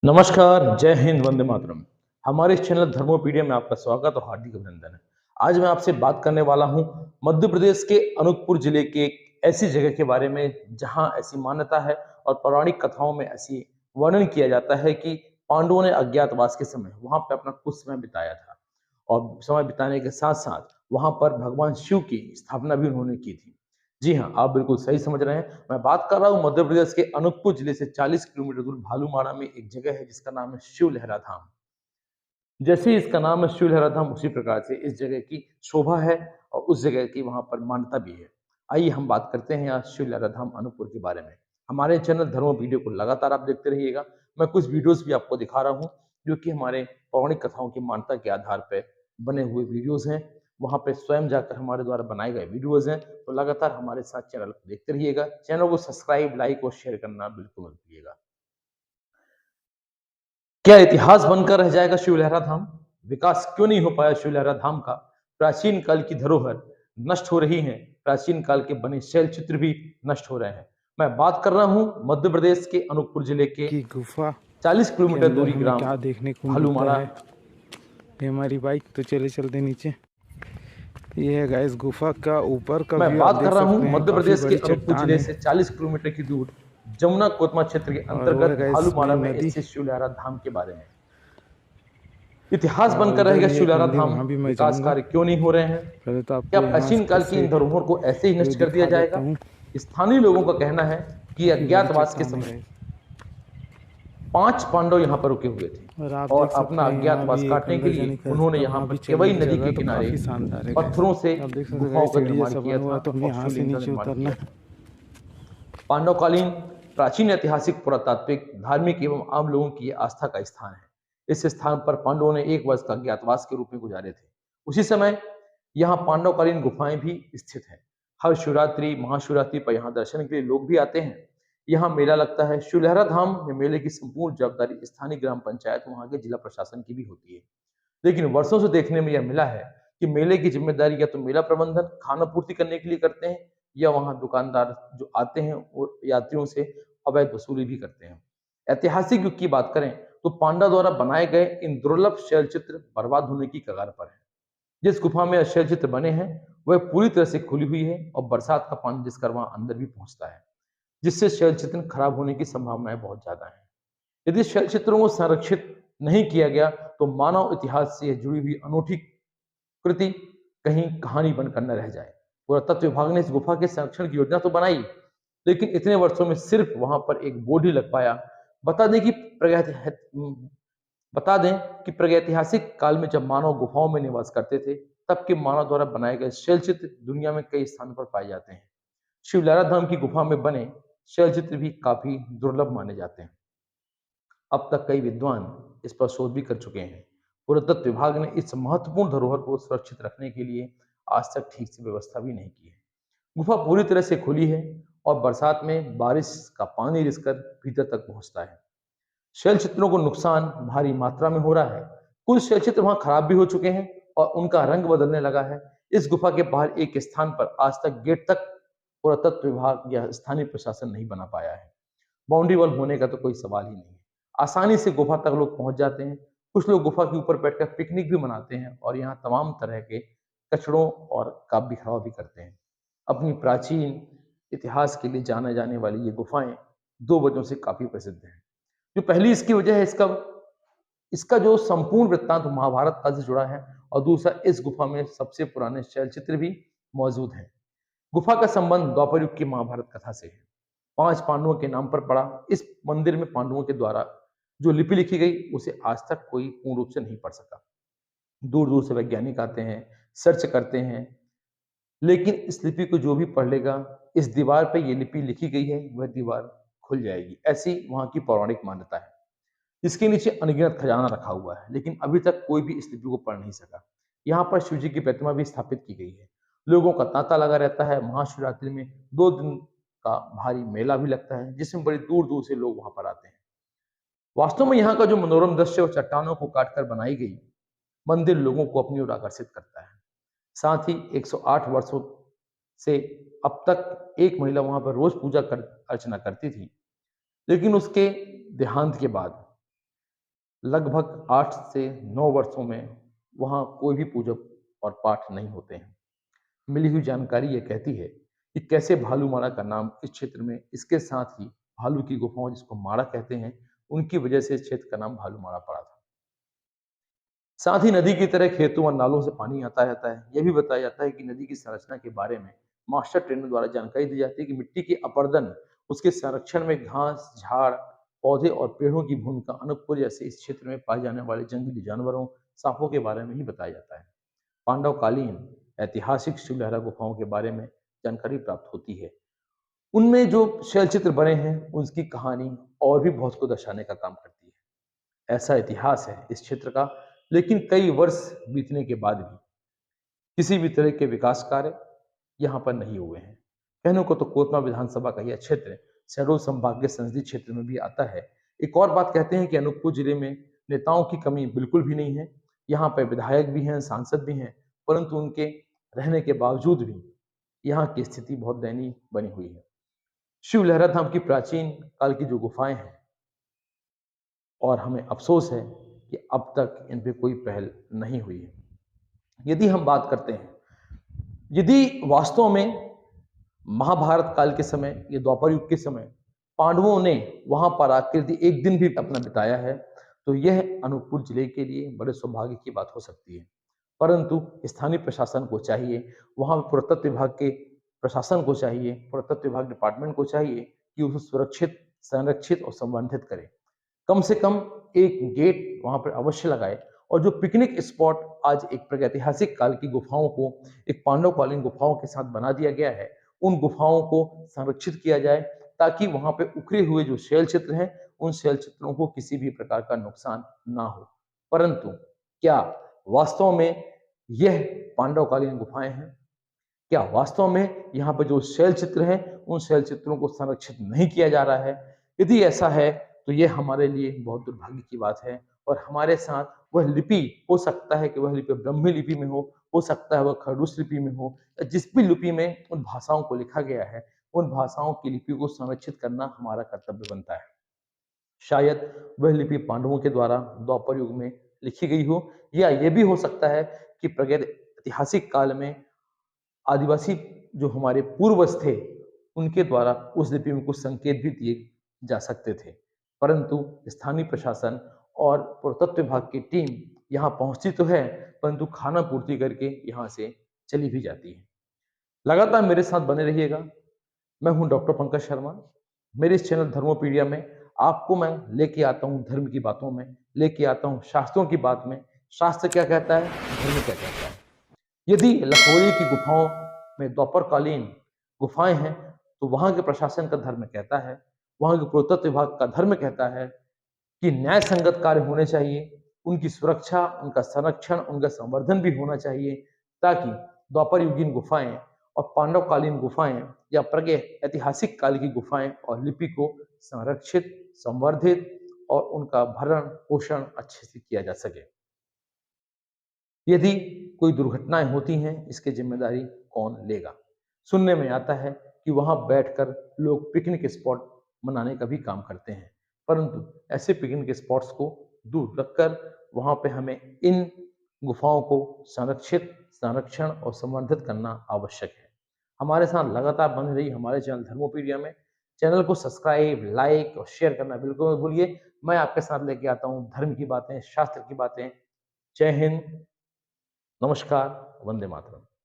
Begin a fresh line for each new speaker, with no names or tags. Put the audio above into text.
नमस्कार, जय हिंद, वंदे मातरम। हमारे इस चैनल धर्मोपीडिया में आपका स्वागत और हार्दिक अभिनंदन है। आज मैं आपसे बात करने वाला हूँ मध्य प्रदेश के अनूपपुर जिले के एक ऐसी जगह के बारे में जहाँ ऐसी मान्यता है और पौराणिक कथाओं में ऐसी वर्णन किया जाता है कि पांडवों ने अज्ञातवास के समय वहां पर अपना कुछ समय बिताया था और समय बिताने के साथ-साथ वहां पर भगवान शिव की स्थापना भी उन्होंने की थी। जी हाँ, आप बिल्कुल सही समझ रहे हैं। मैं बात कर रहा हूँ मध्य प्रदेश के अनूपपुर जिले से 40 किलोमीटर दूर भालूमाड़ा में एक जगह है जिसका नाम है शिवलहरा धाम। जैसे ही इसका नाम है शिवलहरा धाम उसी प्रकार से इस जगह की शोभा है और उस जगह की वहाँ पर मान्यता भी है। आइए हम बात करते हैं आज शिवलहरा धाम अनूपपुर के बारे में। हमारे चैनल धर्म वीडियो को लगातार आप देखते रहिएगा। मैं कुछ वीडियोज़ भी आपको दिखा रहा हूँ जो कि हमारे पौराणिक कथाओं की मान्यता के आधार पे बने हुए वीडियोज़ हैं। वहाँ पे स्वयं जाकर हमारे द्वारा बनाए गए वीडियोज़ हैं। तो लगातार हमारे साथ चैनल को देखते रहिएगा। चैनल को सब्सक्राइब, लाइक और शेयर करना बिल्कुल मत भूलिएगा। क्या इतिहास बनकर रह जाएगा शिवलहरा धाम? विकास क्यों नहीं हो पाया शिवलहरा धाम का? प्राचीन काल की धरोहर नष्ट हो रही हैं, प्राचीन काल के बने शैल चित्र भी नष्ट हो रहे हैं। मैं बात कर रहा हूँ मध्य प्रदेश के अनूपपुर जिले के
की गुफा
40
के
किलोमीटर
अंदर
दूरी
हमें
ग्राम
क्या देखने को मिलता
भालूमाड़ा।
है। ये हमारी बाइक तो चले चलते नीचे। ये है गाइस गुफा का ऊपर का
मैं
व्यू, आप
बात
देख
कर रहा
सकते
हूँ
हैं।
मध्य
काफी
प्रदेश के
बड़ी
अनूपपुर
चट्टान
जिले
है
से 40 किलोमीटर की दूर जमुना कोतमा क्षेत्र के
और वो है
अंतर्गत
गाइस
भालूमाड़ा
मेन
में
नदी।
स्थित शिवलहरा धाम के बारे में। इतिहास
और
बनकर
उधर
रहेगा
भी एक
शिवलहरा
मंदिर,
धाम।
वहां भी मैं
विकास
जाऊंगा।
कार्य क्यों नहीं हो रहे हैं?
पहले तो
क्या
आपको यहाँ
प्राचीन काल की
से
इन धरोहर को ऐसे ही
व्यू
नष्ट कर दिया
दिखा देता
जाएगा?
हूँ।
स्थानीय लोगों का कहना है कि
काफी बड़ी
अज्ञातवास के
चट्टान है
समय
गाइस।
5 पांडव यहाँ पर रुके हुए थे
और आप
और
देख
अपना
सकते हैं यहाँ
अज्ञातवास
भी एक
काटने के
अंदर
लिए
जाने का
उन्होंने
रास्ता,
यहाँ
वहाँ
पर
भी चलने
केवई
की
नदी
जगह
के
तो
किनारे
काफी शानदार है गाइस।
पत्थरों से
आप देख सकते हैं
गुफाओं
गाइस,
का
सीढ़ियाँ
निर्माण
सब
किया
बना हुआ
था
है तो हमें
और
यहाँ से
शिवलिंग का
नीचे
निर्माण
उतरना
किया
है।
था। पांडवकालीन प्राचीन ऐतिहासिक पुरातात्विक धार्मिक एवं आम लोगों की आस्था का स्थान है। इस स्थान पर पांडवों ने एक वर्ष का अज्ञातवास के रूप में गुजारे थे। उसी समय यहाँ पांडवकालीन गुफाएं भी स्थित हैं। हर शिवरात्रि महाशिवरात्रि पर यहाँ दर्शन के लिए लोग भी आते हैं। यहाँ मेला लगता है। शिवलहरा धाम में मेले की संपूर्ण जवाबदारी स्थानीय ग्राम पंचायत वहाँ के जिला प्रशासन की भी होती है। लेकिन वर्षों से देखने में यह मिला है कि मेले की जिम्मेदारी या तो मेला प्रबंधन खाना पूर्ति करने के लिए करते हैं या वहाँ दुकानदार जो आते हैं वो यात्रियों से अवैध वसूली भी करते हैं। ऐतिहासिक युग की बात करें तो पांडा द्वारा बनाए गए इन दुर्लभ शैल चित्र बर्बाद होने की कगार पर है। जिस गुफा में शैल चित्र बने हैं वह पूरी तरह से खुली हुई है और बरसात का पानी जिसकर वहां अंदर भी पहुंचता है, जिससे शैल चित्र खराब होने की संभावनाएं बहुत ज्यादा है। यदि शैल चित्रों को संरक्षित नहीं किया गया तो मानव इतिहास से जुड़ी हुई अनूठी कृति कहीं कहानी बनकर न रह जाए। पुरातत्व विभाग ने इस गुफा के संरक्षण की योजना तो बनाई, लेकिन इतने वर्षों में सिर्फ वहां पर एक बोर्ड ही लग पाया। बता दें कि बता दें कि प्रागैतिहासिक काल में जब मानव गुफाओं में निवास करते थे, तब के मानव द्वारा बनाए गए शैल चित्र दुनिया में कई स्थानों पर पाए जाते हैं। शिवलहरा धाम की गुफा में बने शैल चित्र भी काफी दुर्लभ माने जाते हैं। अब तक कई विद्वान इस पर शोध भी कर चुके हैं। पुरातत्व विभाग ने इस महत्वपूर्ण धरोहर को सुरक्षित रखने के लिए आज तक ठीक से व्यवस्था भी नहीं की है। गुफा पूरी तरह से खुली है और बरसात में बारिश का पानी रिसकर भीतर तक पहुंचता है। शैल चित्रों को नुकसान भारी मात्रा में हो रहा है। कुछ शैल चित्र वहां खराब भी हो चुके हैं और उनका रंग बदलने लगा है। इस गुफा के बाहर एक स्थान पर आज तक गेट तक पुरातत्व विभाग या स्थानीय प्रशासन नहीं बना पाया है। बाउंड्री वॉल होने का तो कोई सवाल ही नहीं है। आसानी से गुफा तक लोग पहुंच जाते हैं। कुछ लोग गुफा के ऊपर बैठकर पिकनिक भी मनाते हैं और यहाँ तमाम तरह के कचड़ों और का बिखराव भी करते हैं। अपनी प्राचीन इतिहास के लिए जाने जाने वाली ये गुफाएं दो वजहों से काफी प्रसिद्ध हैं। जो पहली इसकी वजह है, इसका इसका जो संपूर्ण वृत्तांत महाभारत काल से जुड़ा है और दूसरा इस गुफा में सबसे पुराने शैल चित्र भी मौजूद हैं। गुफा का संबंध द्वापर युग की महाभारत कथा से है। 5 पांडवों के नाम पर पड़ा इस मंदिर में पांडवों के द्वारा जो लिपि लिखी गई उसे आज तक कोई पूर्ण रूप से नहीं पढ़ सका। दूर दूर से वैज्ञानिक आते हैं, सर्च करते हैं, लेकिन इस लिपि को जो भी पढ़ लेगा, इस दीवार पे ये लिपि लिखी गई है वह दीवार खुल जाएगी, ऐसी वहां की पौराणिक मान्यता है। इसके नीचे अनगिनत खजाना रखा हुआ है, लेकिन अभी तक कोई भी इस लिपि को पढ़ नहीं सका। यहाँ पर शिव जी की प्रतिमा भी स्थापित की गई है। लोगों का तांता लगा रहता है। महाशिवरात्रि में 2 दिन का भारी मेला भी लगता है, जिसमें बड़ी दूर दूर से लोग वहां पर आते हैं। वास्तव में यहाँ का जो मनोरम दृश्य और चट्टानों को काटकर बनाई गई मंदिर लोगों को अपनी ओर आकर्षित करता है। साथ ही 108 वर्षों से अब तक एक महिला वहां पर रोज पूजा कर अर्चना करती थी, लेकिन उसके देहांत के बाद लगभग 8 से 9 वर्षों में वहाँ कोई भी पूजा और पाठ नहीं होते हैं। मिली हुई जानकारी ये कहती है कि कैसे भालूमाड़ा का नाम इस क्षेत्र में, इसके साथ ही भालू की गुफाओं जिसको माड़ा कहते हैं, उनकी वजह से इस क्षेत्र का नाम भालूमाड़ा पड़ा था। साथ ही नदी की तरह खेतों और नालों से पानी आता रहता है। यह भी बताया जाता है कि नदी की संरचना के बारे में मास्टर ट्रेनर द्वारा जानकारी दी जाती है कि मिट्टी के अपरदन, उसके संरक्षण में घास, झाड़, पौधे और पेड़ों की भूमिका, अनूपपुर जैसे इस क्षेत्र में पाए जाने वाले जंगली जानवरों, सांपों के बारे में ही बताया जाता है। पांडवकालीन ऐतिहासिक शिवलहरा गुफाओं के बारे में जानकारी प्राप्त होती है। उनमें जो शैलचित्र बने हैं, उसकी कहानी और भी बहुत को दर्शाने का काम करती है। ऐसा इतिहास है इस क्षेत्र का, लेकिन कई वर्ष बीतने के बाद भी किसी भी तरह के विकास कार्य यहाँ पर नहीं हुए हैं। कहने को तो कोतमा विधानसभा का यह क्षेत्र शहडोल संभाग के संसदीय क्षेत्र में भी आता है। एक और बात कहते हैं कि अनूपपुर जिले में नेताओं की कमी बिल्कुल भी नहीं है। यहाँ पर विधायक भी हैं, सांसद भी हैं, परंतु उनके रहने के बावजूद भी यहाँ की स्थिति बहुत दयनीय बनी हुई है। शिव लहरा धाम की प्राचीन काल की जो गुफाएं हैं, और हमें अफसोस है कि अब तक इन पे कोई पहल नहीं हुई है। यदि हम बात करते हैं, यदि वास्तव में महाभारत काल के समय या द्वापर युग के समय पांडवों ने वहां पर आकर यदि एक दिन भी अपना बिताया है, तो यह अनूपपुर जिले के लिए बड़े सौभाग्य की बात हो सकती है। परंतु स्थानीय प्रशासन को चाहिए, वहां पुरातत्व विभाग के प्रशासन को चाहिए, पुरातत्व विभाग डिपार्टमेंट को चाहिए कि उसे सुरक्षित, संरक्षित और संवर्धित करे। कम से कम एक गेट वहां पर अवश्य लगाए, और जो पिकनिक स्पॉट आज एक प्रागैतिहासिक काल की गुफाओं को एक पांडवकालीन गुफाओं के साथ बना दिया गया है, उन गुफाओं को संरक्षित किया जाए, ताकि वहां पे उखड़े हुए जो शैल चित्र हैं, उन शैल चित्रों को किसी भी प्रकार का नुकसान ना हो। परंतु क्या वास्तव में यह पांडवकालीन गुफाएं हैं? क्या वास्तव में यहाँ पर जो शैल चित्र हैं, उन शैल चित्रों को संरक्षित नहीं किया जा रहा है? यदि ऐसा है, तो यह हमारे लिए बहुत दुर्भाग्य की बात है। और हमारे साथ वह लिपि, हो सकता है कि वह लिपि ब्राह्मी लिपि में हो सकता है वह खरडूस लिपि में हो, या जिस भी लिपि में उन भाषाओं को लिखा गया है, उन भाषाओं की लिपि को संरक्षित करना हमारा कर्तव्य बनता है। शायद वह लिपि पांडवों के द्वारा द्वापर युग में लिखी गई हो, या यह भी हो सकता है कि प्रागैतिहासिक काल में आदिवासी जो हमारे पूर्वज थे, उनके द्वारा उस लिपि में कुछ संकेत भी दिए जा सकते थे। परंतु स्थानीय प्रशासन और पुरातत्व विभाग की टीम यहाँ पहुंचती तो है, परंतु खाना पूर्ति करके यहाँ से चली भी जाती है। लगातार मेरे साथ बने रहिएगा। मैं हूं डॉक्टर पंकज शर्मा। मेरे इस चैनल धर्मोपीडिया में आपको मैं लेके आता हूं धर्म की बातों में, लेके आता हूं शास्त्रों की बात में। शास्त्र क्या कहता है, धर्म क्या कहता है। यदि लखोली की गुफाओं में द्वापरकालीन गुफाएं हैं, तो वहां के प्रशासन का धर्म कहता है, वहां के पुरातत्व विभाग का धर्म कहता है कि न्याय संगत कार्य होने चाहिए, उनकी सुरक्षा, उनका संरक्षण, उनका संवर्धन भी होना चाहिए, ताकि द्वापर युगीन गुफाएं और पांडवकालीन गुफाएं या ऐतिहासिक काल की गुफाएं और लिपि को संरक्षित, संवर्धित और उनका भरण पोषण अच्छे से किया जा सके। यदि कोई दुर्घटनाएं होती हैं, इसकी जिम्मेदारी कौन लेगा? सुनने में आता है कि वहां बैठकर लोग पिकनिक स्पॉट मनाने का भी काम करते हैं, परंतु ऐसे पिकनिक स्पॉट्स को दूर रखकर वहां पे हमें इन गुफाओं को संरक्षित, संरक्षण और संवर्धित करना आवश्यक है। हमारे साथ लगातार बने रही हमारे चैनल धर्मोपीडिया में। चैनल को सब्सक्राइब, लाइक और शेयर करना बिल्कुल मत भूलिए। मैं आपके साथ लेके आता हूँ धर्म की बातें, शास्त्र की बातें। जय हिंद, नमस्कार, वंदे मातरम।